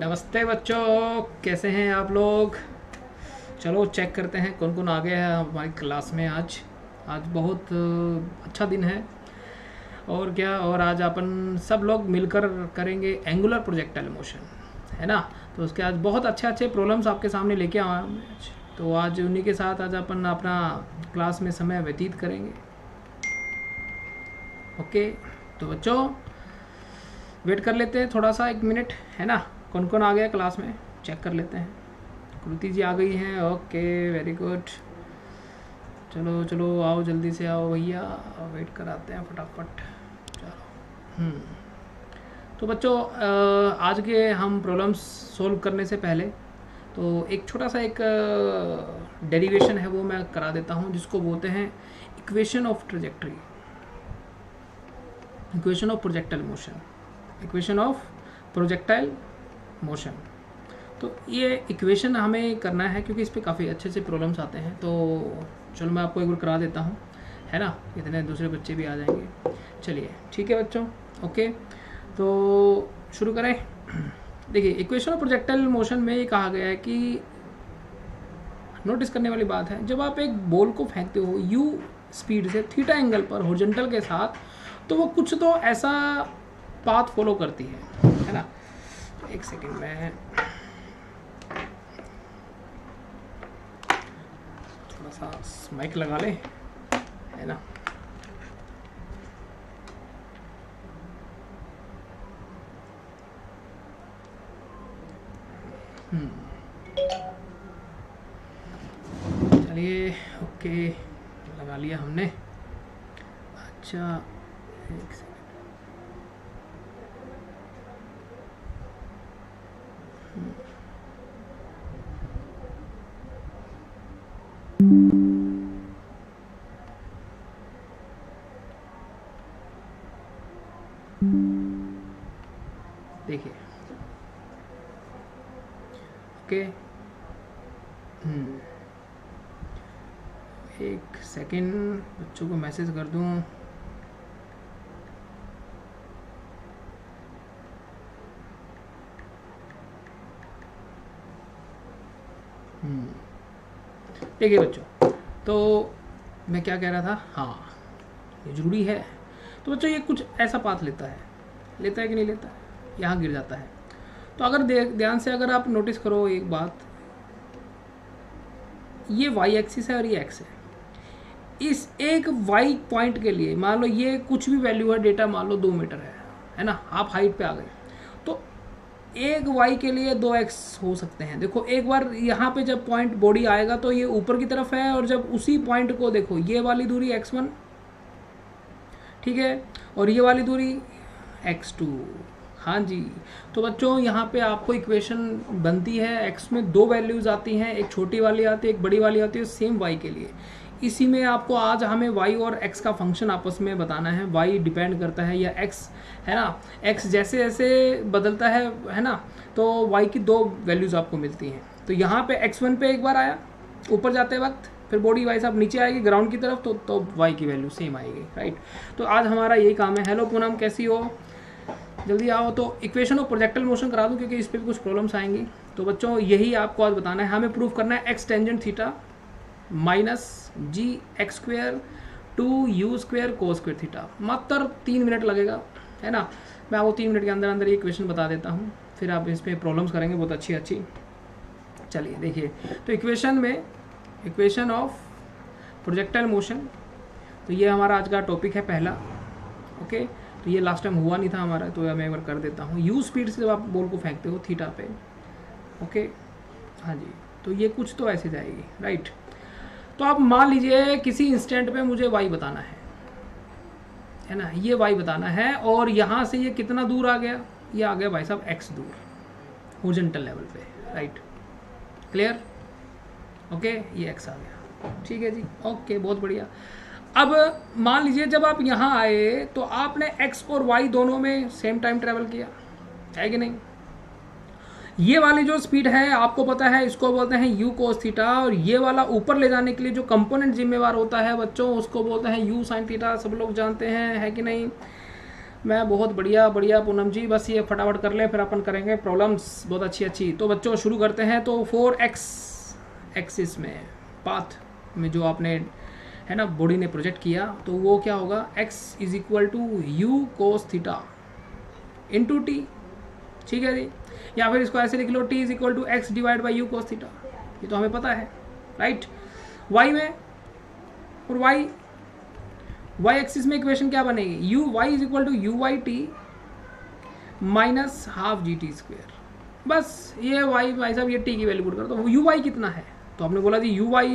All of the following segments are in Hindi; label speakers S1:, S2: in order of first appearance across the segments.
S1: नमस्ते बच्चों, कैसे हैं आप लोग। चलो चेक करते हैं कौन कौन आ गया है हमारी क्लास में। आज आज बहुत अच्छा दिन है। और क्या, और आज अपन सब लोग मिलकर करेंगे एंगुलर प्रोजेक्टाइल मोशन, है ना। तो उसके आज बहुत अच्छे अच्छे प्रॉब्लम्स आपके सामने लेके आए हैं आज। तो आज उन्हीं के साथ आज अपन अपना क्लास में समय व्यतीत करेंगे। ओके, तो बच्चों वेट कर लेते हैं थोड़ा सा, 1 मिनट, है ना। कौन कौन आ गया क्लास में चेक कर लेते हैं। कृति जी आ गई हैं, ओके वेरी गुड। चलो चलो आओ, जल्दी से आओ भैया, वेट कराते हैं फटाफट। चलो तो बच्चों आज के हम प्रॉब्लम्स सॉल्व करने से पहले तो एक छोटा सा एक डेरिवेशन है वो मैं करा देता हूँ, जिसको बोलते हैं equation of trajectory, equation of projectile motion, equation of projectile motion. तो ये इक्वेशन हमें करना है क्योंकि इस पर काफ़ी अच्छे से प्रॉब्लम्स आते हैं। तो चलो मैं आपको एक बार करा देता हूँ, है ना। इतने दूसरे बच्चे भी आ जाएंगे। चलिए ठीक है बच्चों, ओके तो शुरू करें। देखिए इक्वेशन ऑफ प्रोजेक्टाइल मोशन में ये कहा गया है कि नोटिस करने वाली बात है, जब आप एक बॉल को फेंकते हो u स्पीड से थीटा एंगल पर हॉरिजॉन्टल के साथ, तो वो कुछ तो ऐसा पाथ फॉलो करती है ना। एक सेकंड में थोड़ा सा माइक लगा ले, है ना। चलिए ओके, लगा लिया हमने। अच्छा एक सेकंड, देखिए ओके। एक सेकंड, बच्चों को मैसेज कर दूं। देखिए बच्चों, तो मैं क्या कह रहा था, हाँ ये ज़रूरी है। तो बच्चों ये कुछ ऐसा पाथ लेता है कि नहीं लेता है, यहाँ गिर जाता है। तो अगर ध्यान से अगर आप नोटिस करो एक बात, ये वाई एक्सिस है और ये एक्स है। इस एक वाई पॉइंट के लिए मान लो ये कुछ भी वैल्यू है, डेटा मान लो 2 मीटर है ना। आप हाइट पे आ गए तो एक वाई के लिए 2 एक्स हो सकते हैं। देखो एक बार यहाँ पे जब पॉइंट बॉडी आएगा तो ये ऊपर की तरफ है, और जब उसी पॉइंट को देखो ये वाली दूरी x1, ठीक है, और ये वाली दूरी x2। हाँ जी, तो बच्चों यहाँ पे आपको इक्वेशन बनती है, x में 2 वैल्यूज आती हैं, एक छोटी वाली आती है एक बड़ी वाली आती है, सेम y के लिए। इसी में आपको आज हमें y और x का फंक्शन आपस में बताना है। y डिपेंड करता है या x, है ना। x जैसे जैसे बदलता है ना, तो y की 2 वैल्यूज़ आपको मिलती हैं। तो यहाँ पे x1 पे एक बार आया ऊपर जाते वक्त, फिर बॉडी वाई साहब नीचे आएगी ग्राउंड की तरफ, तो y की वैल्यू सेम आएगी, राइट। तो आज हमारा यही काम है। हेलो पूनम, कैसी हो, जल्दी आओ। तो इक्वेशन ऑफ प्रोजेक्टाइल मोशन करा दूं क्योंकि इस पर भी कुछ प्रॉब्लम्स आएंगी। तो बच्चों यही आपको आज बताना है, हमें प्रूव करना है x tangent theta minus g x square 2u square cos square theta. मात्र 3 मिनट लगेगा, है ना। मैं आपको 3 मिनट के अंदर अंदर ये इक्वेशन बता देता हूँ, फिर आप इस पर प्रॉब्लम्स करेंगे बहुत अच्छी अच्छी। चलिए देखिए, तो इक्वेशन में इक्वेशन ऑफ प्रोजेक्टाइल मोशन, तो ये हमारा आज का टॉपिक है पहला। ओके, तो ये लास्ट टाइम हुआ नहीं था हमारा, तो मैं एक बार कर देता हूँ। u स्पीड से जब आप बॉल को फेंकते हो थीटा पे, ओके, हाँ जी, तो ये कुछ तो ऐसे जाएगी, राइट। तो आप मान लीजिए किसी इंस्टेंट पे मुझे y बताना है ना, ये y बताना है, और यहाँ से ये कितना दूर आ गया, ये आ गया भाई साहब x दूर हॉरिजॉन्टल लेवल पे, राइट, क्लियर, ओके, ये x आ गया, ठीक है जी, ओके, बहुत बढ़िया। अब मान लीजिए जब आप यहाँ आए तो आपने x और y दोनों में सेम टाइम ट्रेवल किया, है कि नहीं। ये वाली जो स्पीड है आपको पता है, इसको बोलते हैं u cos थीटा, और ये वाला ऊपर ले जाने के लिए जो कंपोनेंट जिम्मेवार होता है बच्चों, उसको बोलते हैं u sin थीटा। सब लोग जानते हैं, है कि नहीं। मैं बहुत बढ़िया बढ़िया पूनम जी, बस ये फटाफट कर लें फिर अपन करेंगे प्रॉब्लम्स बहुत अच्छी अच्छी। तो बच्चों शुरू करते हैं। तो 4x एक्सिस में पाथ में जो आपने है ना बॉडी ने प्रोजेक्ट किया, तो वो क्या होगा, x is equal to u cos theta into t, ठीक है जी। या फिर इसको ऐसे लिख लो, t is equal to x divide by u cos theta, ये तो हमें पता है राइट। y में और y एक्सिस में इक्वेशन क्या बनेगी, u y is equal to u y t minus half g t square. बस ये y भाई साहब ये t की वैल्यू पुट कर दो। यू वाई कितना है, तो आपने बोला जी u y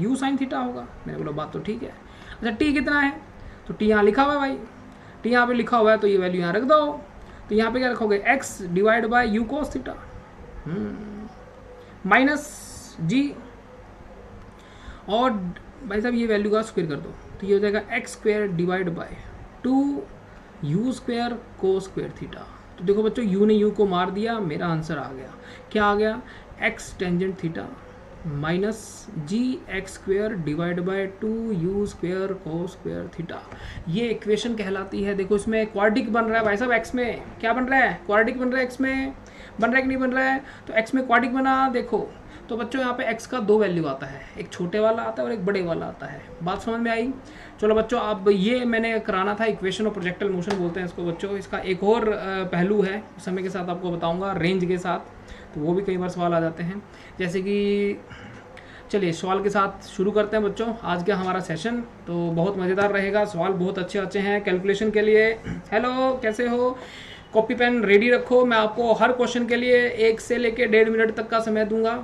S1: u sine theta होगा, मैंने बोला बात तो ठीक है। अच्छा t कितना है, तो t यहाँ लिखा हुआ है भाई, t यहाँ पे लिखा हुआ है तो ये वैल्यू यहाँ रख दो। तो यहाँ पे क्या रखोगे, x divide by u cos theta minus g, और भाई साहब ये वैल्यू का स्क्वायर कर दो, तो ये हो जाएगा x square divide by 2 square को स्क्वायर थीटा। तो देखो बच्चों यू ने यू को मार दिया, मेरा आंसर आ गया, क्या आ गया, x tangent theta minus g x square divide by 2 square को स्क्वायर थीटा। ये इक्वेशन कहलाती है। देखो इसमें क्वाड्रिक बन रहा है भाई साहब, एक्स में क्या बन रहा है, क्वाड्रिक बन रहा है, एक्स में बन रहा है कि नहीं बन रहा है, तो एक्स में क्वाड्रिक बना। देखो तो बच्चों यहाँ पे x का 2 वैल्यू आता है, एक छोटे वाला आता है और एक बड़े वाला आता है। बात समझ में आई। चलो बच्चों अब ये मैंने कराना था, इक्वेशन ऑफ प्रोजेक्टाइल मोशन बोलते हैं इसको बच्चों। इसका एक और पहलू है, समय के साथ आपको बताऊंगा, रेंज के साथ, तो वो भी कई बार सवाल आ जाते हैं। जैसे कि चलिए सवाल के साथ शुरू करते हैं बच्चों आज का हमारा सेशन, तो बहुत मज़ेदार रहेगा, सवाल बहुत अच्छे अच्छे हैं कैलकुलेशन के लिए। हेलो कैसे हो, कॉपी पेन रेडी रखो, मैं आपको हर क्वेश्चन के लिए 1 से लेकर 1.5 मिनट तक का समय दूंगा।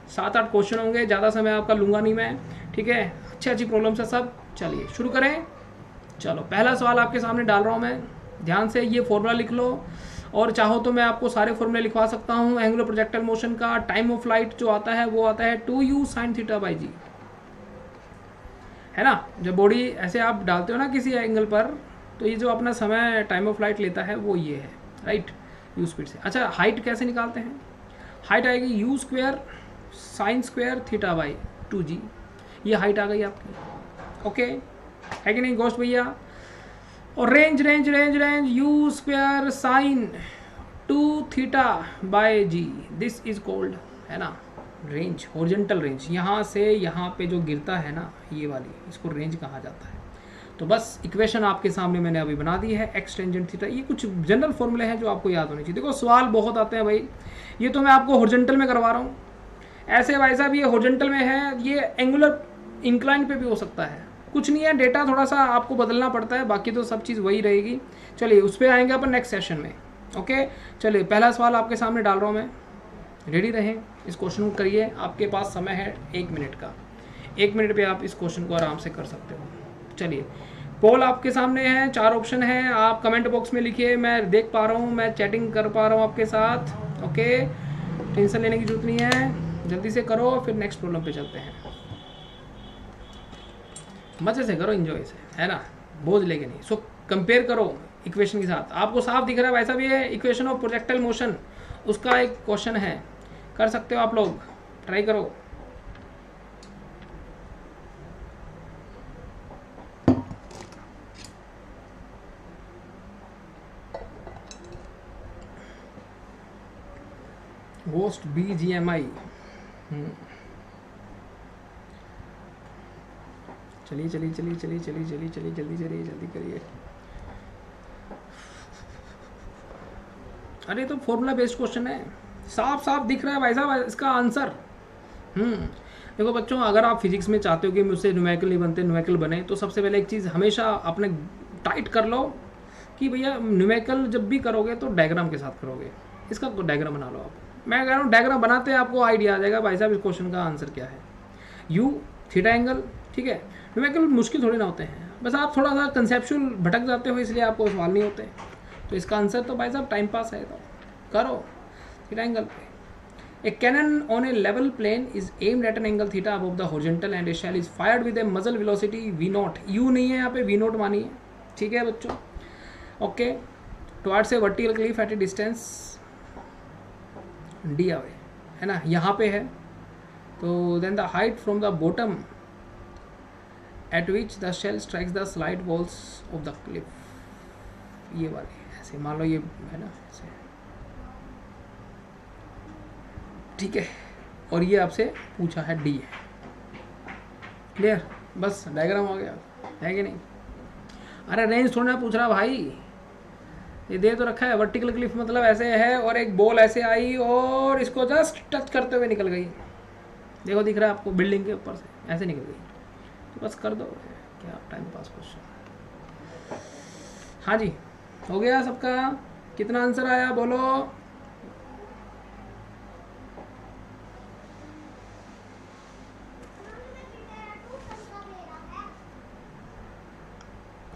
S1: 7-8 क्वेश्चन होंगे, ज़्यादा समय आपका लूँगा नहीं मैं, ठीक है। अच्छी प्रॉब्लम्स है सब। चलिए शुरू करें। चलो पहला सवाल आपके सामने डाल रहा हूँ मैं, ध्यान से ये फॉर्मूला लिख लो, और चाहो तो मैं आपको सारे फॉर्मूले लिखवा सकता हूँ। एंगुलर प्रोजेक्टाइल मोशन का टाइम ऑफ फ्लाइट जो आता है वो आता है 2u साइन थीटा बाई जी, है ना। जब बॉडी ऐसे आप डालते हो ना किसी एंगल पर, तो ये जो अपना समय टाइम ऑफ फ्लाइट लेता है वो ये है राइट, यू स्पीड से। अच्छा हाइट कैसे निकालते हैं, हाइट आएगी you square sine square theta by 2g, ये हाइट आ गई आपकी, ओके है कि नहीं गोश्त भैया। और range range range range u square sine 2 theta by g, this is called, है ना, रेंज, हॉरिजॉन्टल रेंज। यहाँ से यहाँ पे जो गिरता है ना ये वाली, इसको रेंज कहा जाता है। तो बस इक्वेशन आपके सामने मैंने अभी बना दी है, एक्स टेंजेंट थीटा। ये कुछ जनरल फॉर्मूले हैं जो आपको याद होने चाहिए। देखो सवाल बहुत आते हैं भाई, ये तो मैं आपको हॉरिजॉन्टल में करवा रहा हूँ, ऐसे भाई साहब ये हॉरिजॉन्टल में है, ये एंगुलर इंक्लाइन पे भी हो सकता है। कुछ नहीं है, डेटा थोड़ा सा आपको बदलना पड़ता है, बाकी तो सब चीज़ वही रहेगी। चलिए उस पर आएंगे अपन नेक्स्ट सेशन में, ओके। चलिए पहला सवाल आपके सामने डाल रहा हूँ मैं, रेडी रहें, इस क्वेश्चन को करिए। आपके पास समय है 1 मिनट का, 1 मिनट पे आप इस क्वेश्चन को आराम से कर सकते हो। चलिए पोल आपके सामने है, 4 ऑप्शन है, आप कमेंट बॉक्स में लिखिए, मैं देख पा रहा हूँ, मैं चैटिंग कर पा रहा हूँ आपके साथ, ओके। टेंशन लेने की जरूरत नहीं है, जल्दी से करो, फिर नेक्स्ट प्रॉब्लम पे चलते हैं। मजे से करो, एंजॉय से, है ना, बोझ लेके नहीं। सो कंपेयर करो इक्वेशन के साथ, आपको साफ दिख रहा है भाई साहब ये इक्वेशन ऑफ प्रोजेक्टाइल मोशन, उसका एक क्वेश्चन है, कर सकते हो आप लोग, ट्राई करो। गोस्ट BGMI, चलिए चलिए चलिए चलिए चलिए चलिए चलिए जल्दी चलिए, जल्दी करिए। अरे तो फॉर्मूला बेस्ड क्वेश्चन है, साफ साफ दिख रहा है भाई साहब इसका आंसर। देखो बच्चों, अगर आप फिजिक्स में चाहते हो कि मुझसे न्यूमेरिकल नहीं बनते, न्यूमेरिकल बने, तो सबसे पहले एक चीज़ हमेशा अपने टाइट कर लो कि भैया न्यूमेरिकल जब भी करोगे तो डायग्राम के साथ करोगे। इसका डायग्राम बना लो आप, मैं कह रहा हूँ डायग्राम बनाते हैं आपको आइडिया आ जाएगा भाई साहब इस क्वेश्चन का आंसर क्या है। यू थीटा एंगल, ठीक है, न्यूमेरिकल मुश्किल थोड़ी ना होते हैं, बस आप थोड़ा सा कंसेप्चुअल भटक जाते हो इसलिए आपको सवाल नहीं होते। तो इसका आंसर तो भाई साहब टाइम पास है, तो करो थीटा एंगल पे। A cannon on a level plane is aimed at an angle theta above the horizontal and a shell is fired with a muzzle velocity v0, u नहीं है यहाँ पे, v0 मानिए, ठीक है बच्चों, okay, towards a vertical cliff at a distance d away, है ना, यहाँ पे है। तो then the height from the bottom at which the shell strikes the slide walls of the cliff, ये वाले ऐसे मान लो, ये है ना ऐसे, ठीक है। और ये आपसे पूछा है डी है, क्लियर, बस डायग्राम हो गया है कि नहीं। अरे रेंज थोड़ा पूछ रहा भाई, ये दे तो रखा है वर्टिकल क्लिफ मतलब ऐसे है, और एक बॉल ऐसे आई और इसको जस्ट टच करते हुए निकल गई, देखो दिख रहा है आपको, बिल्डिंग के ऊपर से ऐसे निकल गई, तो बस कर दो, क्या टाइम पास क्वेश्चन। हाँ जी, हो गया सबका, कितना आंसर आया बोलो।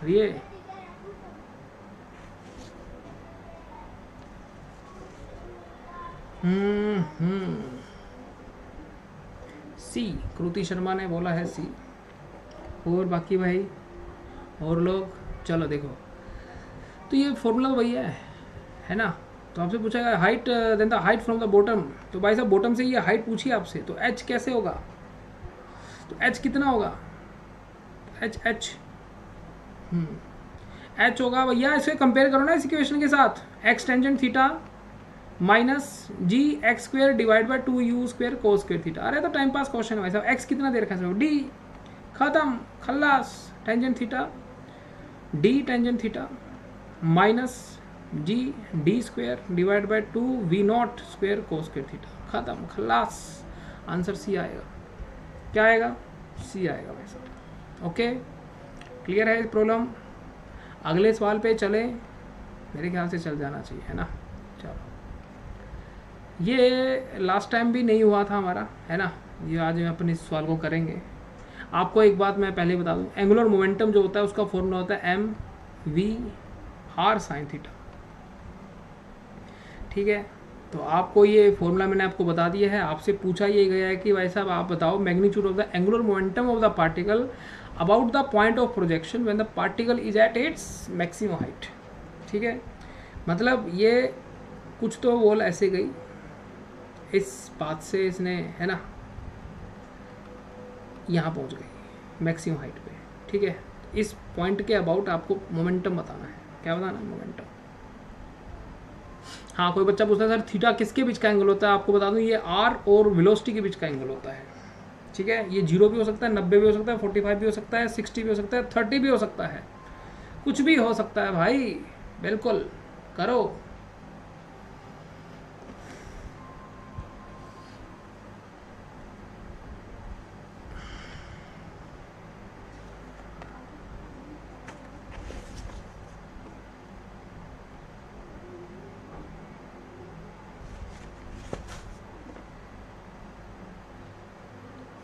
S1: ये सी, कृति शर्मा ने बोला है सी। और बाकी भाई और लोग, चलो देखो, तो ये फॉर्मूला वही है ना। तो आपसे पूछा गया height then the height from the bottom, तो भाई साहब बॉटम से ये हाइट पूछी आपसे, तो एच कैसे होगा, तो एच कितना होगा, एच एच एच होगा भैया, इसे कंपेयर करो ना इस इक्वेशन के साथ, x tangent theta minus g x square divide by 2u square cos square theta. अरे तो टाइम पास क्वेश्चन है भाई साहब, एक्स कितना दे रखा है, डी, खत्म, खल्लास, tangent theta, d tangent theta minus g d square divide by 2v0 square cos square theta, खत्म, खल्लास, आंसर सी आएगा। क्या आएगा, सी आएगा भाई साहब। ओके, क्लियर है प्रॉब्लम। अगले सवाल पे चले, मेरे ख्याल से चल जाना चाहिए, है ना। चलो, ये लास्ट टाइम भी नहीं हुआ था हमारा, है ना, ये आज हम अपने इस सवाल को करेंगे। आपको एक बात मैं पहले बता दूं, एंगुलर मोमेंटम जो होता है उसका फॉर्मूला होता है m v r sine theta, ठीक है। तो आपको ये फॉर्मूला मैंने आपको बता दिया है। आपसे पूछा ये गया है कि भाई साहब आप बताओ magnitude of the angular momentum of the particle about the point of projection when the particle is at its maximum height, ठीक है। मतलब ये कुछ तो वॉल ऐसे गई इस बात से, इसने, है ना, यहाँ पहुँच गई मैक्सिमम हाइट पे, ठीक है। इस पॉइंट के अबाउट आपको मोमेंटम बताना है। क्या बताना है, मोमेंटम। हाँ, कोई बच्चा पूछता है सर थीटा किसके बीच का एंगल होता है, आपको बता दूं ये आर और वेलोसिटी के बीच का एंगल होता है, ठीक है। ये 0 भी हो सकता है, 90 भी हो सकता है, 45 भी हो सकता है, 60 भी हो सकता है, 30 भी हो सकता है, कुछ भी हो सकता है भाई, बिल्कुल करो।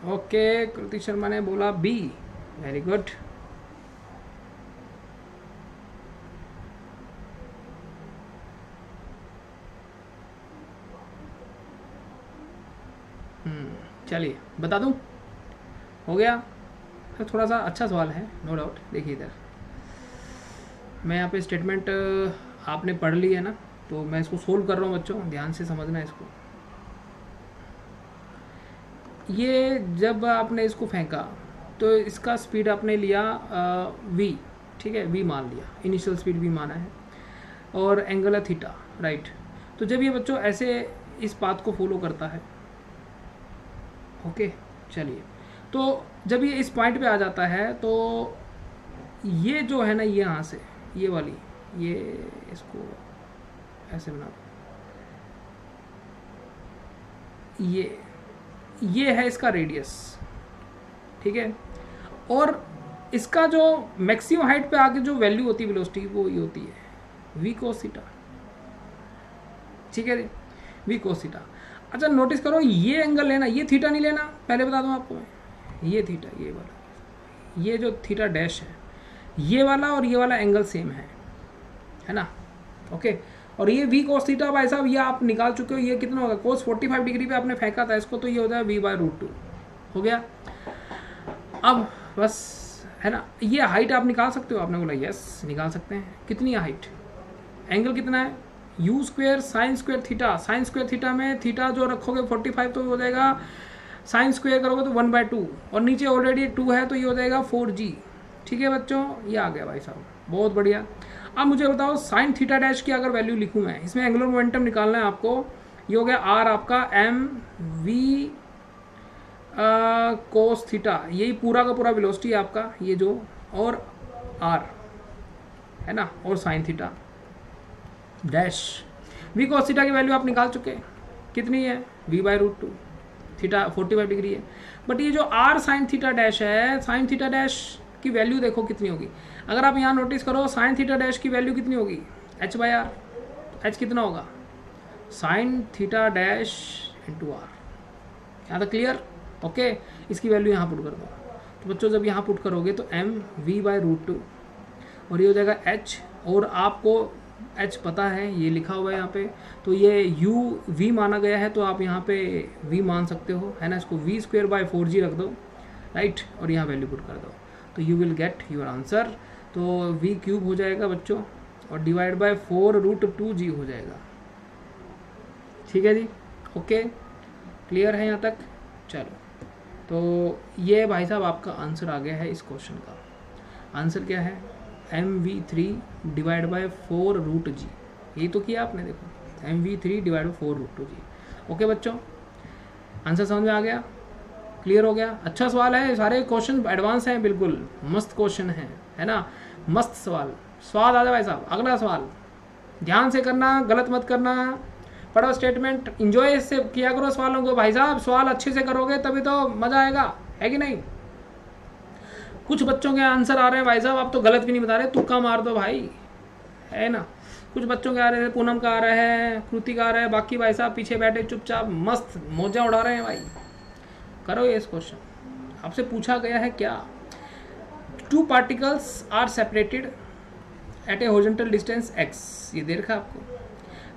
S1: ओके, कृति शर्मा ने बोला बी, वेरी गुड। चलिए बता दूं, हो गया। तो थोड़ा सा अच्छा सवाल है, नो डाउट। देखिए इधर मैं यहाँ पे स्टेटमेंट आपने पढ़ ली है ना, तो मैं इसको सोल्व कर रहा हूँ बच्चों, ध्यान से समझना है इसको। ये जब आपने इसको फेंका तो इसका स्पीड आपने लिया v, ठीक है, v मान लिया, इनिशियल स्पीड v माना है, और एंगल है थीटा, राइट। तो जब ये बच्चों ऐसे इस पाथ को फॉलो करता है, ओके, चलिए, तो जब ये इस पॉइंट पे आ जाता है तो ये जो है ना, ये यहाँ से ये वाली, ये इसको ऐसे बना, ये है इसका रेडियस, ठीक है। और इसका जो मैक्सिमम हाइट पे आके जो वैल्यू होती है वेलोसिटी, वो ये होती है v cos थीटा, ठीक है, v cos थीटा। अच्छा नोटिस करो, ये एंगल लेना, ये थीटा नहीं लेना, पहले बता दूं आपको मैं, ये थीटा, ये वाला, ये जो थीटा डैश है, ये वाला और ये वाला एंगल सेम है ना, ओके। और ये v cos थीटा भाई साहब ये आप निकाल चुके हो, ये कितना होगा, cos 45 डिग्री पे आपने फेंका था इसको, तो ये होता है v/√2, हो गया। अब बस, है ना, ये हाइट आप निकाल सकते हो, आपने बोला यस निकाल सकते हैं। कितनी है हाइट, एंगल कितना है, u square sine square theta, sine square theta में थीटा जो रखोगे 45 तो हो जाएगा, साइन स्क्वेयर करोगे तो 1/2, और नीचे ऑलरेडी 2 है तो ये हो जाएगा 4g, ठीक है बच्चों, ये आ गया भाई साहब, बहुत बढ़िया। अब मुझे बताओ साइन थीटा डैश की अगर वैल्यू लिखूँ मैं, इसमें एंगुलर मोमेंटम निकालना है आपको। ये हो गया आर आपका एम वी कोस थीटा, यही पूरा का पूरा वेलोसिटी है आपका ये जो, और आर है ना, और sine theta dash. V cos theta की वैल्यू आप निकाल चुके, कितनी है v/√2, थीटा 45 डिग्री है। बट ये जो आर साइन थीटा डैश है, साइन थीटा डैश की वैल्यू देखो कितनी होगी। अगर आप यहाँ नोटिस करो साइन थीटा डैश की वैल्यू कितनी होगी, h/r। h कितना होगा, sine theta dash into r. यहाँ तक क्लियर? ओके, इसकी वैल्यू यहाँ पुट कर दो। तो बच्चों जब यहाँ पुट करोगे तो m v/√2 और ये हो जाएगा h, और आपको h पता है, ये लिखा हुआ है यहाँ पे, तो ये u v माना गया है, तो आप यहाँ पे v मान सकते हो, है ना। इसको v²/4g रख दो, राइट, और यहाँ वैल्यू पुट कर दो, तो you will get your answer. तो v³ हो जाएगा बच्चों, और डिवाइड बाय 4√2g हो जाएगा। ठीक है जी, ओके, क्लियर है यहाँ तक? चलो, तो ये भाई साहब आपका आंसर आ गया है इस क्वेश्चन का। आंसर क्या है, mv3 डिवाइड बाय 4√g। यही तो किया आपने, देखो mv3 divide by 4√2g। Okay बच्चों, आंसर समझ में आ गया, क्लियर हो गया? अच्छा सवाल है, सारे क्वेश्चन एडवांस हैं, बिल्कुल मस्त क्वेश्चन है ना, मस्त सवाल। स्वाद आ जाए भाई साहब। अगला सवाल ध्यान से करना, गलत मत करना। पढ़ो स्टेटमेंट, इंजॉय से किया करो सवालों को भाई साहब। सवाल अच्छे से करोगे तभी तो मज़ा आएगा, है कि नहीं? कुछ बच्चों के आंसर आ रहे हैं भाई साहब, आप तो गलत भी नहीं बता रहे, तुक्का मार दो भाई, है ना। कुछ बच्चों के आ रहे हैं, पूनम का आ रहा है, कृति का आ रहा है, बाकी भाई साहब पीछे बैठे चुपचाप मस्त मौजा उड़ा रहे हैं भाई। करो ये इस क्वेश्चन, आपसे पूछा गया है क्या, 2 particles are separated at a horizontal distance x, ये दे रखा है आपको।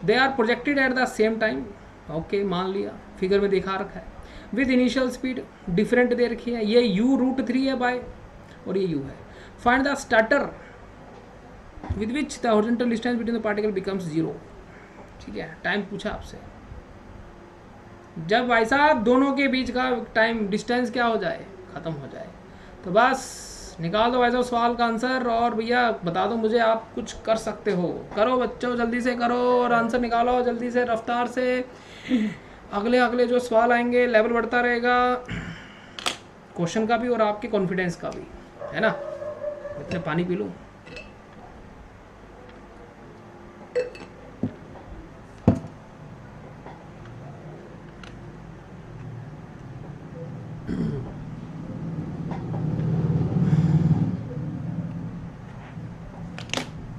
S1: They are projected at the same time, okay मान लिया, फिगर में दिखा रखा है। विद इनिशियल स्पीड डिफरेंट दे रखी है, ये u√3 है बाय, और ये u है। Find the starter with which the horizontal distance between the particle becomes 0। ठीक है, टाइम पूछा आपसे, जब भाई साहब दोनों के बीच का टाइम डिस्टेंस क्या हो जाए, ख़त्म हो जाए, तो बस निकाल दो भाई साहब सवाल का आंसर, और भैया बता दो मुझे आप कुछ कर सकते हो। करो बच्चों, जल्दी से करो और आंसर निकालो जल्दी से, रफ्तार से। अगले अगले जो सवाल आएंगे लेवल बढ़ता रहेगा, क्वेश्चन का भी और आपके कॉन्फिडेंस का भी, है ना। इतने पानी पी लूँ।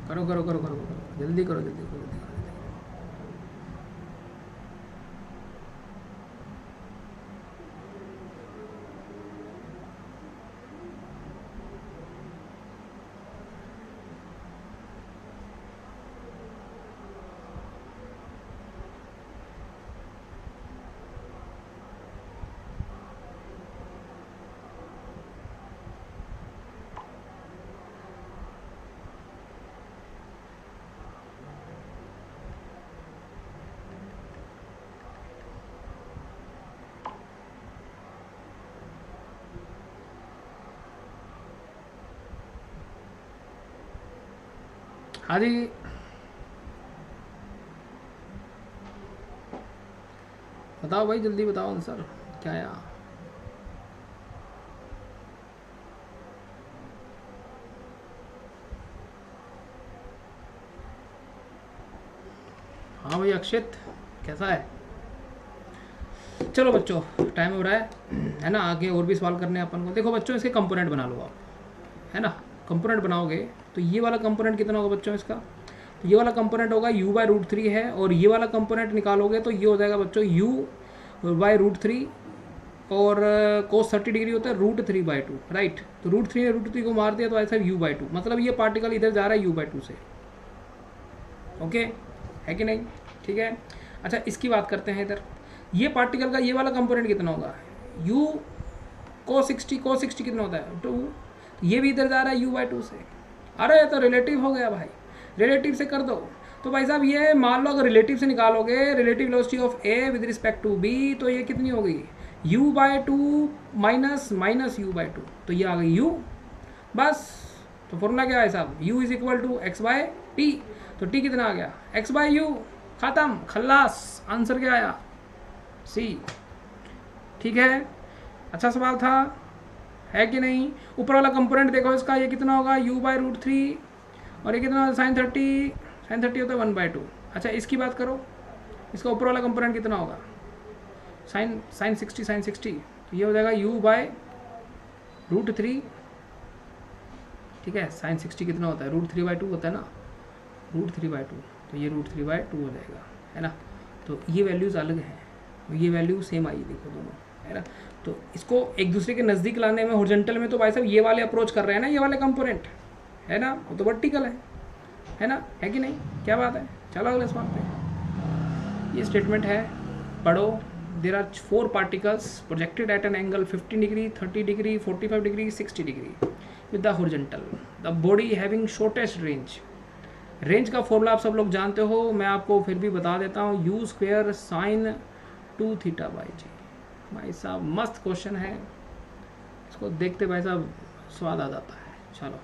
S1: करो करो करो करो करो, जल्दी करो जल्दी करो जल्दी करो। हाँ जी, बताओ भाई, जल्दी बताओ आंसर क्या है। हाँ भाई अक्षित, कैसा है? चलो बच्चों, टाइम हो रहा है ना, आगे और भी सवाल करने हैं अपन को। देखो बच्चों, इसके कंपोनेंट बना लो आप, है ना। कंपोनेंट बनाओगे तो ये वाला कंपोनेंट कितना होगा बच्चों इसका, तो ये वाला कंपोनेंट होगा u/√3 है, और ये वाला कंपोनेंट निकालोगे तो ये हो जाएगा बच्चों u/√3, और cos 30 डिग्री होता है √3/2, राइट। तो √3 ने √3 को मार दिया तो ऐसा u/2, मतलब ये पार्टिकल इधर जा रहा है u/2 से, ओके, है कि नहीं? ठीक है। अच्छा, इसकी बात करते हैं इधर, ये पार्टिकल का ये वाला कंपोनेंट कितना होगा, u cos 60 कितना होता है 2, ये भी इधर जा रहा है u/2 से। अरे तो रिलेटिव हो गया भाई, रिलेटिव से कर दो। तो भाई साहब ये मान लो अगर रिलेटिव से निकालोगे, relative velocity of a with respect to b, तो ये कितनी हो गई u/2 माइनस u/2, तो ये आ गई u। बस तो फॉर्मूला क्या है साहब, u is equal to x by t. तो t कितना आ गया, x बाय यू, खत्म, खल्लास, आंसर क्या आया, सी। ठीक है, अच्छा सवाल था, है कि नहीं। ऊपर वाला कंपोनेंट देखो इसका, ये कितना होगा, u बाय रूट 3, और ये कितना साइन 30, साइन 30 होता है 1/2। अच्छा इसकी बात करो, इसका ऊपर वाला कंपोनेंट कितना होगा, साइन 60, साइन 60, तो ये हो जाएगा u बाय रूट 3। ठीक है, साइन 60 कितना होता है, रूट 3/2 होता है ना, रूट 3/2, तो ये रूट 3/2 हो जाएगा, है ना। तो ये वैल्यूज़ अलग हैं, ये वैल्यू सेम आई देखो दोनों, है ना। तो इसको एक दूसरे के नज़दीक लाने में हॉरिजॉन्टल में तो भाई साहब ये वाले अप्रोच कर रहे हैं ना, ये वाले कंपोनेंट, है ना, वो तो वर्टिकल है ना, है कि नहीं, क्या बात है। चलो अगले सवाल पे, ये स्टेटमेंट है, पढ़ो। There are 4 particles projected at an angle 15 degree, 30 degree, 45 degree, 60 degree with the horizontal, the body having shortest range. Range का फॉर्मूला आप सब लोग जानते हो, मैं आपको फिर भी बता देता हूँ, u स्क्वायर साइन 2θ/g। भाई साहब मस्त क्वेश्चन है, इसको देखते भाई साहब स्वाद आ जाता है। चलो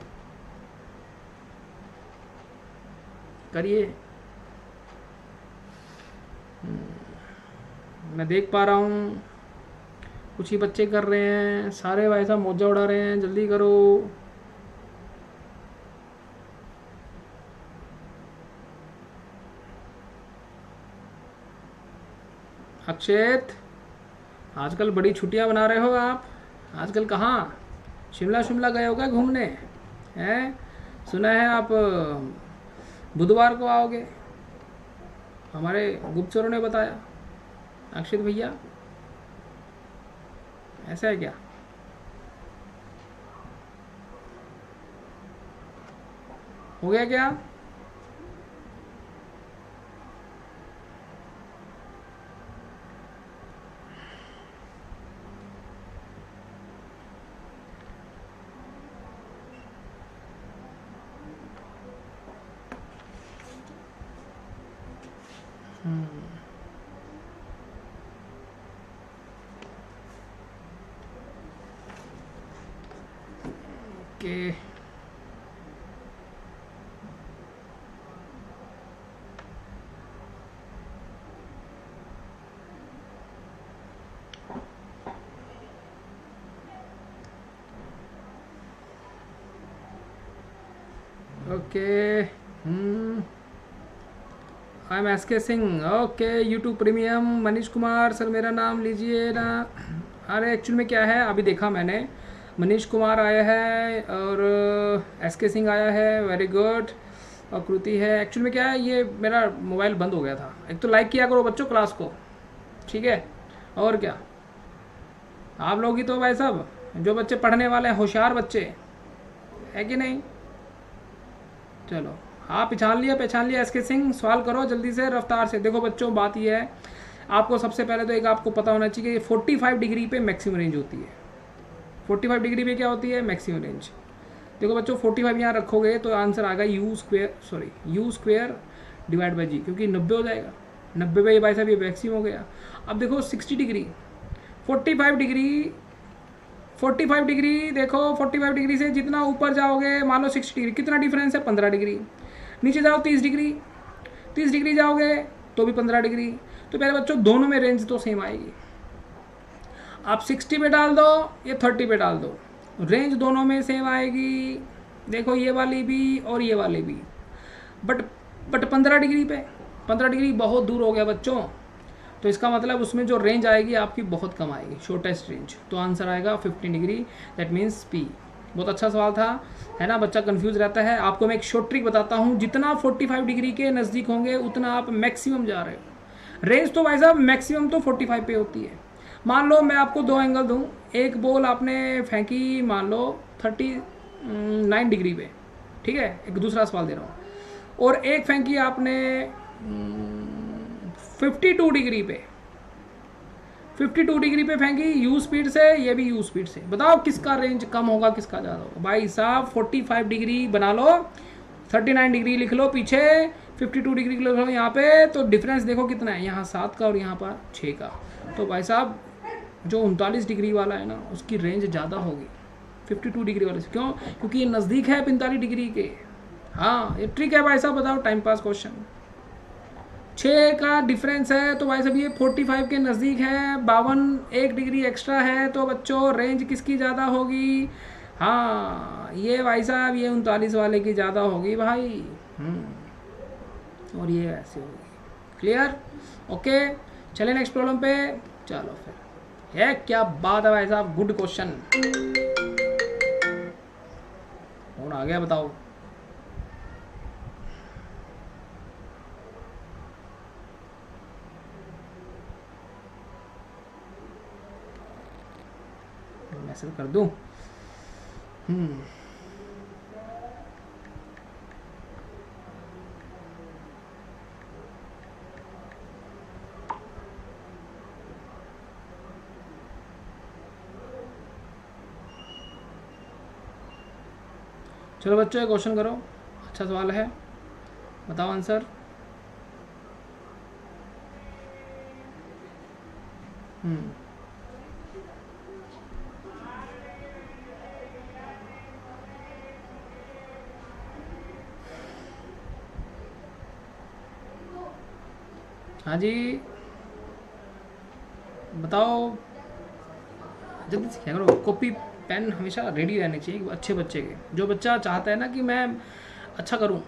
S1: करिए, मैं देख पा रहा हूँ कुछ ही बच्चे कर रहे हैं, सारे भाई साहब मौजा उड़ा रहे हैं, जल्दी करो। अक्षेत, आजकल बड़ी छुट्टियां बना रहे हो आप, आजकल कहाँ, शिमला गए हो क्या घूमने, हैं, सुना है आप बुधवार को आओगे, हमारे गुप्तचरों ने बताया। अक्षित भैया ऐसा है क्या, हो गया क्या। Okay, okay, I am S K Singh, okay, YouTube premium, Manish Kumar sir मेरा नाम लीजिए ना। अरे एक्चुअल में क्या है, अभी देखा मैंने, मनीष कुमार आया है और एस के सिंह आया है, वेरी गुड, और कृति है। एक्चुअल में क्या है, ये मेरा मोबाइल बंद हो गया था। एक तो लाइक किया करो बच्चों क्लास को, ठीक है, और क्या, आप लोग ही तो भाई साहब जो बच्चे पढ़ने वाले हैं, होशियार बच्चे, है कि नहीं। चलो हाँ, पहचान लिया एस के सिंह, सवाल करो जल्दी से, रफ्तार से। देखो बच्चों, बात ये है, आपको सबसे पहले तो एक आपको पता होना चाहिए कि 45 डिग्री पे मैक्सिमम रेंज होती है। 45 डिग्री पे क्या होती है, मैक्सिमम रेंज। देखो बच्चों, 45 यहाँ रखोगे तो आंसर आएगा यू स्क्वेयर डिवाइड बाई जी, क्योंकि 90 हो जाएगा, 90 पे भाई साहब ये मैक्सिमम हो गया। अब देखो 60 डिग्री, 45 डिग्री देखो, 45 डिग्री से जितना ऊपर जाओगे, मान लो 60 डिग्री, कितना डिफरेंस है, 15 डिग्री। नीचे जाओ 30 डिग्री जाओगे तो भी 15 डिग्री। तो पहले बच्चों दोनों में रेंज तो सेम आएगी। आप 60 पे डाल दो, ये 30 पे डाल दो, रेंज दोनों में सेम आएगी। देखो ये वाली भी और ये वाली भी, बट 15 डिग्री पे, 15 डिग्री बहुत दूर हो गया बच्चों, तो इसका मतलब उसमें जो रेंज आएगी आपकी बहुत कम आएगी, शॉर्टेस्ट रेंज। तो आंसर आएगा 15 डिग्री, दैट मीन्स पी। बहुत अच्छा सवाल था, है ना, बच्चा कंफ्यूज रहता है। आपको मैं एक शॉर्ट ट्रिक बताता हूँ, जितना 45 डिग्री के नज़दीक होंगे उतना आप मैक्सिमम जा रहे हो। रेंज तो भाई साहब मैक्सिमम तो 45 पे होती है। मान लो मैं आपको 2 एंगल दूँ, एक बॉल आपने फेंकी मान लो 39 डिग्री पे, ठीक है, एक दूसरा सवाल दे रहा हूँ, और एक फेंकी आपने 52 डिग्री पे, 52 डिग्री पे फेंकी यू स्पीड से, ये भी यू स्पीड से। बताओ किसका रेंज कम होगा, किसका ज़्यादा होगा। भाई साहब 45 डिग्री बना लो, 39 डिग्री लिख लो पीछे, 52 डिग्री लिख लो यहाँ पे, तो डिफरेंस देखो कितना है, यहाँ 7 का और यहाँ पर 6 का। तो भाई साहब जो 39 डिग्री वाला है ना, उसकी रेंज ज़्यादा होगी, 52 डिग्री वाले से। क्यों? क्योंकि ये नज़दीक है 45 डिग्री के। हाँ, ये ट्रिक है भाई साहब, बताओ, टाइम पास क्वेश्चन। 6 का डिफरेंस है तो भाई साहब ये 45 के नज़दीक है, 52 1 डिग्री एक्स्ट्रा है, तो बच्चों रेंज किसकी ज़्यादा होगी? हाँ, ये भाई साहब ये 39 वाले की ज़्यादा होगी भाई। और ये ऐसे होगी। क्लियर? ओके, चले नेक्स्ट प्रॉब्लम पे। चलो फिर, ये क्या बात है भाई साहब, गुड क्वेश्चन। कौन आ गया बताओ? मैसेज कर दूं? चलो बच्चों, ये क्वेश्चन करो, अच्छा सवाल है, बताओ आंसर। हाँ जी, बताओ, जल्दी से क्या करो। कॉपी पेन हमेशा रेडी रहने चाहिए अच्छे बच्चे के। जो बच्चा चाहता है ना कि मैं अच्छा करूं,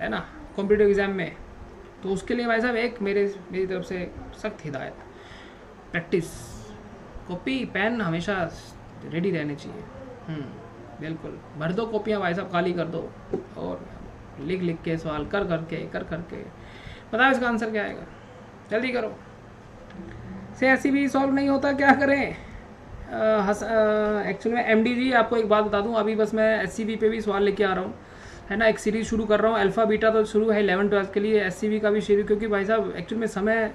S1: है ना, कॉम्पिटिटिव एग्ज़ाम में, तो उसके लिए भाई साहब एक मेरी तरफ से सख्त हिदायत, प्रैक्टिस। कॉपी पेन हमेशा रेडी रहने चाहिए। बिल्कुल, भर दो कॉपियाँ भाई साहब, खाली कर दो, और लिख के सवाल कर करके बताओ इसका आंसर क्या आएगा। जल्दी करो। से ऐसी भी सॉल्व नहीं होता, क्या करें? एक्चुअली में एमडी जी, आपको एक बात बता दूं, अभी बस मैं एससीबी पे भी सवाल लेके आ रहा हूँ, है ना। एक सीरीज़ शुरू कर रहा हूँ, अल्फ़ा बीटा तो शुरू है 11 12 के लिए, एससीबी का भी शुरू, क्योंकि भाई साहब एक्चुअली में समय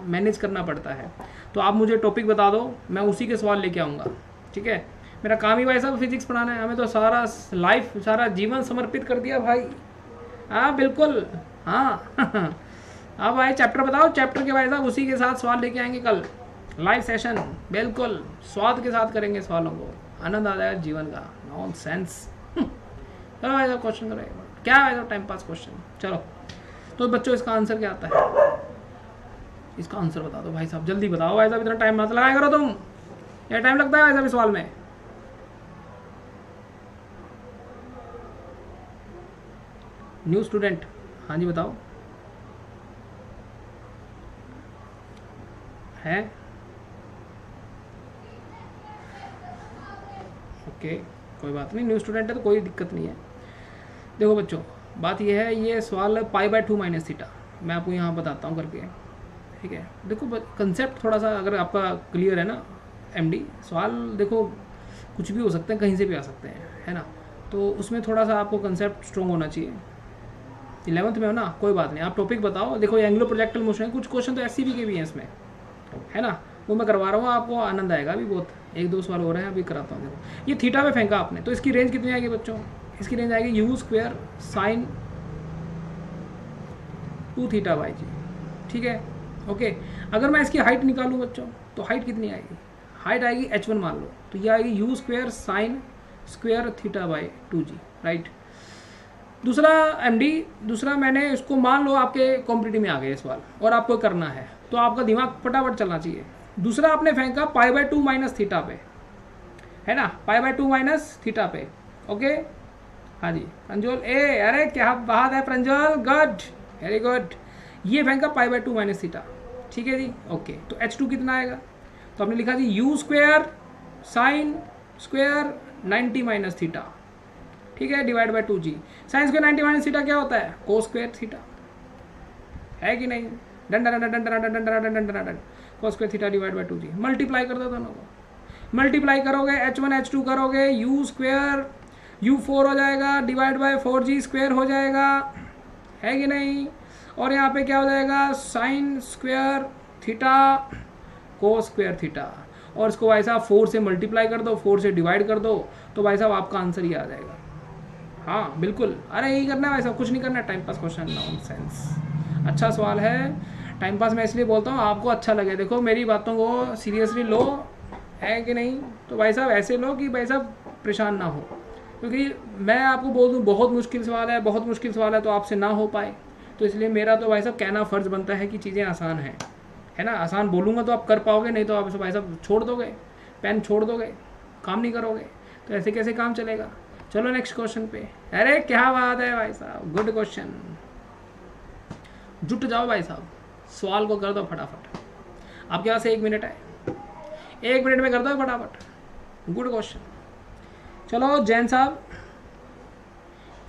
S1: मैनेज करना पड़ता है। तो आप मुझे टॉपिक बता दो, मैं उसी के सवाल लेके आऊँगा, ठीक है। मेरा काम ही भाई साहब फिजिक्स पढ़ाना है, हमें तो सारा लाइफ, सारा जीवन समर्पित कर दिया भाई। हाँ बिल्कुल, हाँ। अब भाई चैप्टर बताओ, चैप्टर के भाई साहब उसी के साथ सवाल लेके आएंगे कल, लाइव सेशन, बिल्कुल स्वाद के साथ करेंगे सवालों को, आनंद आ जाएगा जीवन का। नॉनसेंस। चलो भाई साहब क्वेश्चन करो, क्या है टाइम पास क्वेश्चन। चलो तो बच्चों, इसका आंसर क्या आता है? इसका आंसर बता दो भाई साहब, जल्दी बताओ भाई साहब, इतना टाइम मत लगाया करो तुम, ये टाइम लगता है भाई साहब इस सवाल में। न्यू स्टूडेंट, हाँ जी बताओ। है ओके, कोई बात नहीं, न्यू स्टूडेंट है तो कोई दिक्कत नहीं है। देखो बच्चों, बात यह है, ये सवाल π/2 - थीटा, मैं आपको यहाँ बताता हूँ करके, ठीक है। देखो कंसेप्ट थोड़ा सा अगर आपका क्लियर है ना एमडी, सवाल देखो कुछ भी हो सकते हैं, कहीं से भी आ सकते हैं, है ना। तो उसमें थोड़ा सा आपको कंसेप्ट स्ट्रॉन्ग होना चाहिए। 11th में हो ना, कोई बात नहीं, आप टॉपिक बताओ। देखो एंग्लो प्रोजेक्टल मोशन है, कुछ क्वेश्चन तो एससीबी के भी हैं इसमें, है ना, वो मैं करवा रहा हूँ, आपको आनंद आएगा। अभी बहुत 1-2 सवाल हो रहे हैं, अभी कराता हूँ। देखो ये थीटा में फेंका आपने, तो इसकी रेंज कितनी आएगी बच्चों? इसकी रेंज आएगी u² sin 2 थीटा बाई जी, ठीक है, ओके। अगर मैं इसकी हाइट निकालूँ बच्चों, तो हाइट कितनी आएगी? हाइट आएगी h1 मान लो, तो ये आएगी u² sin² theta by 2g, right. दूसरा एमडी, दूसरा मैंने इसको मान लो आपके कॉम्पिटिटिव में आ गए सवाल और आपको करना है, तो आपका दिमाग फटाफट चलना चाहिए। दूसरा आपने फेंका π/2 - थीटा पे, है ना, π/2 - थीटा पे, ओके। हाँ जी प्रंजोल, अरे क्या बात है प्रंजोल, गुड, वेरी गुड। ये फेंका π/2 - थीटा, ठीक है जी, ओके। तो h2 कितना आएगा? तो आपने लिखा जी u² sin² 90 - थीटा, ठीक है, divide by 2g। sin² 90 - theta क्या होता है? cos² थीटा, है कि नहीं? Done cos² theta divide by 2g, multiply कर दो दोनों को, मल्टीप्लाई करोगे h1 h2 करोगे, u² u4 हो जाएगा, डिवाइड बाई 4g² हो जाएगा, है कि नहीं। और यहाँ पे क्या हो जाएगा? sin² थीटा cos² थीटा, और इसको भाई साहब 4 से मल्टीप्लाई कर दो, 4 से डिवाइड कर दो, तो भाई साहब आपका आंसर ही आ जाएगा। हाँ बिल्कुल, अरे यही करना है भाई साहब, कुछ नहीं करना, टाइम पास क्वेश्चन, नॉनसेंस। अच्छा सवाल है, टाइम पास मैं इसलिए बोलता हूँ आपको अच्छा लगे। देखो मेरी बातों को सीरियसली लो, है कि नहीं, तो भाई साहब ऐसे लो कि भाई साहब परेशान ना हो, क्योंकि मैं आपको बोल दूँ बहुत मुश्किल सवाल है, बहुत मुश्किल सवाल है तो आपसे ना हो पाए, तो इसलिए मेरा तो भाई साहब कहना फ़र्ज़ बनता है कि चीज़ें आसान हैं, है ना। आसान बोलूँगा तो आप कर पाओगे, नहीं तो आप भाई साहब छोड़ दोगे, पेन छोड़ दोगे, काम नहीं करोगे, तो ऐसे कैसे काम चलेगा। चलो नेक्स्ट क्वेश्चन पे। अरे क्या बात है भाई साहब, गुड क्वेश्चन। जुट जाओ भाई साहब, सवाल को कर दो फटाफट, आपके पास 1 मिनट है, 1 मिनट में कर दो फटाफट। Good question. चलो जैन साहब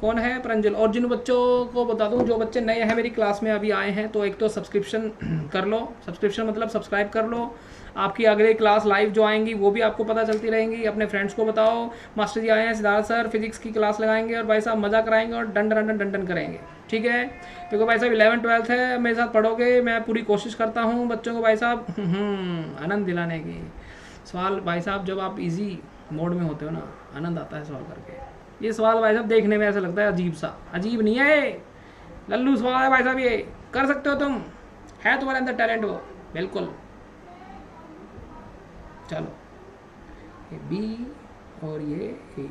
S1: कौन है, प्रंजल। और जिन बच्चों को बता दूं, जो बच्चे नए हैं मेरी क्लास में अभी आए हैं, तो एक तो सब्सक्रिप्शन कर लो, सब्सक्रिप्शन मतलब सब्सक्राइब कर लो, आपकी अगली क्लास लाइव जो आएंगी वो भी आपको पता चलती रहेंगी। अपने फ्रेंड्स को बताओ मास्टर जी आए हैं, सिद्धार्थ सर फिजिक्स की क्लास लगाएंगे और भाई साहब मजा कराएंगे और डंडन करेंगे, ठीक है। क्योंकि भाई साहब 11th 12th है, मेरे साथ पढ़ोगे, मैं पूरी कोशिश करता हूँ बच्चों को भाई साहब आनंद दिलाने की। सवाल भाई साहब जब आप इजी मोड में होते हो ना, आनंद आता है सवाल करके। ये सवाल भाई साहब देखने में ऐसा लगता है अजीब सा, अजीब नहीं है, लल्लू सवाल है भाई साहब, ये कर सकते हो तुम, है तुम्हारे अंदर टैलेंट वो, बिल्कुल। चलो ये बी और ये ए,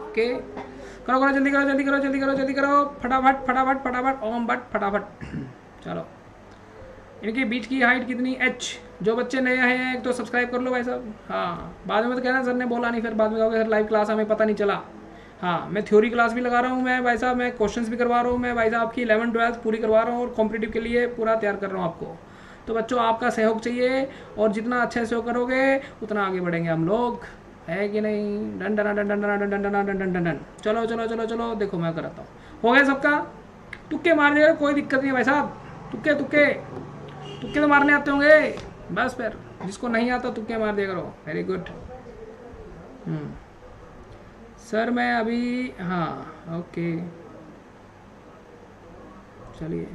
S1: ओके। करो करो जल्दी करो जल्दी करो जल्दी करो जल्दी करो, फटाफट फटाफट फटाफट, ओम बट फटाफट। चलो इनके बीच की हाइट कितनी, h। जो बच्चे नए हैं एक तो सब्सक्राइब कर लो भाई साहब, हाँ बाद में तो कहना सर ने बोला नहीं, फिर बाद में कहोगे सर लाइव क्लास हमें पता नहीं चला। हाँ मैं थ्योरी क्लास भी लगा रहा हूँ मैं भाई साहब, मैं क्वेश्चंस भी करवा रहा हूँ मैं भाई साहब, आपकी 11th 12th पूरी करवा रहा हूँ और कॉम्पिटिटिव के लिए पूरा तैयार कर रहा हूँ आपको। तो बच्चों आपका सहयोग चाहिए, और जितना अच्छा सहयोग करोगे उतना आगे बढ़ेंगे हम लोग, है कि नहीं। Done done done done done done done done done done done. चलो चलो चलो चलो, देखो मैं कराता हूँ, हो गया सबका। तुक्के मार दिए, कोई दिक्कत नहीं है भाई साहब, तुक्के तुक्के तुक्के तो मारने आते होंगे, बस फिर जिसको नहीं आता तुक्के मार दिया करो। Very good. सर मैं अभी, हाँ ओके चलिए।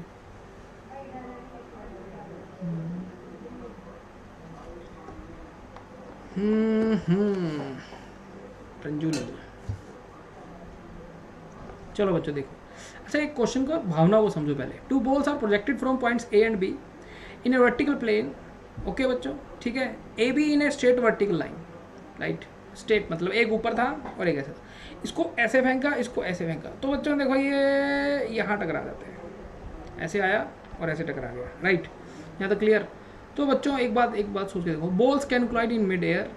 S1: रंजू चलो बच्चों देखो, अच्छा एक क्वेश्चन का भावना को समझो पहले। 2 balls are projected from points A and B in a vertical plane, okay बच्चों, ठीक है। A B in a straight vertical line, right. Straight मतलब एक ऊपर था और एक ऐसा, इसको ऐसे फेंका, इसको ऐसे फेंका, तो बच्चों देखो ये यहाँ टकरा जाते हैं, ऐसे आया और ऐसे टकरा गया, राइट। यहाँ तक क्लियर। तो बच्चों एक बात सोच के देखो, balls can collide in mid air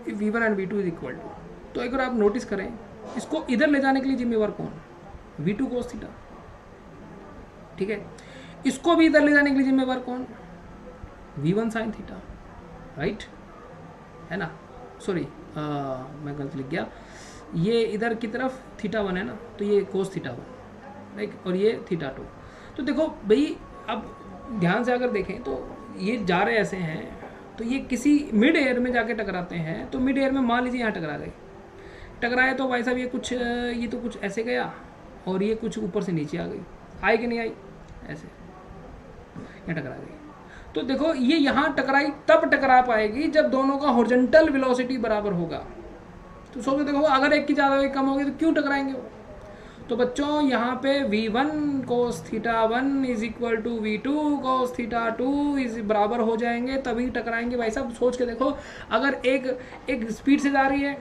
S1: if v1 and v2 is equal to. तो एक बार आप नोटिस करें, इसको इधर ले जाने के लिए जिम्मेवार कौन, v2 cos थीटा, ठीक है। इसको भी इधर ले जाने के लिए जिम्मेवार कौन, v1 sin थीटा, राइट, है ना। सॉरी मैं गलत लिख गया, ये इधर की तरफ θ1 है ना, तो ये cos θ1, राइट, और ये θ2। तो देखो भाई अब ध्यान से अगर देखें तो ये जा रहे ऐसे हैं, तो ये किसी मिड एयर में जाके टकराते हैं, तो मिड एयर में मान लीजिए यहाँ टकरा गए, टकराए तो भाई साहब ये तो कुछ ऐसे गया और ये कुछ ऊपर से नीचे आ गई, आई कि नहीं आई, ऐसे यहाँ टकरा गई। तो देखो ये यहाँ टकराई तब टकरा पाएगी जब दोनों का हॉरिजॉन्टल वेलोसिटी बराबर होगा। तो सोचो देखो अगर एक की ज़्यादा एक कम होगी तो क्यों टकराएंगे वो। तो बच्चों यहाँ पे v1 cos θ1 is equal to v2 cos θ2 is बराबर हो जाएंगे, तभी टकराएंगे भाई साहब। सोच के देखो, अगर एक स्पीड से जा रही है,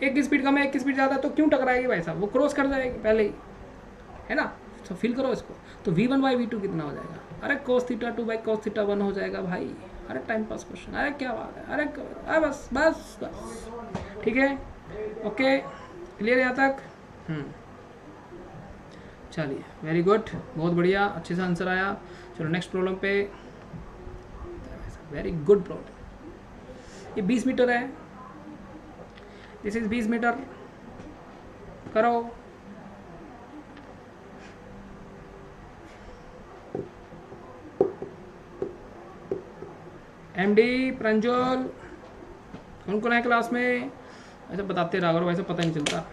S1: एक की स्पीड कम है, एक की स्पीड ज़्यादा, तो क्यों टकराएगी भाई साहब, वो क्रॉस कर जाएगी पहले ही, है ना। तो फील करो इसको। तो v1 बाई v2 कितना हो जाएगा, अरे cos θ2 बाई cos θ1 हो जाएगा भाई। अरे टाइम पास क्वेश्चन, अरे क्या बात है, अरे बस बस बस, ठीक है, ओके क्लियर यहाँ तक। चलिए वेरी गुड, बहुत बढ़िया, अच्छे से आंसर आया। चलो नेक्स्ट प्रॉब्लम पे। Very good problem. ये 20 मीटर है, दिस इज 20 मीटर। करो एमडी प्रंजल, कौन कौन है क्लास में, ऐसे बताते रहा करो, वैसे पता नहीं चलता।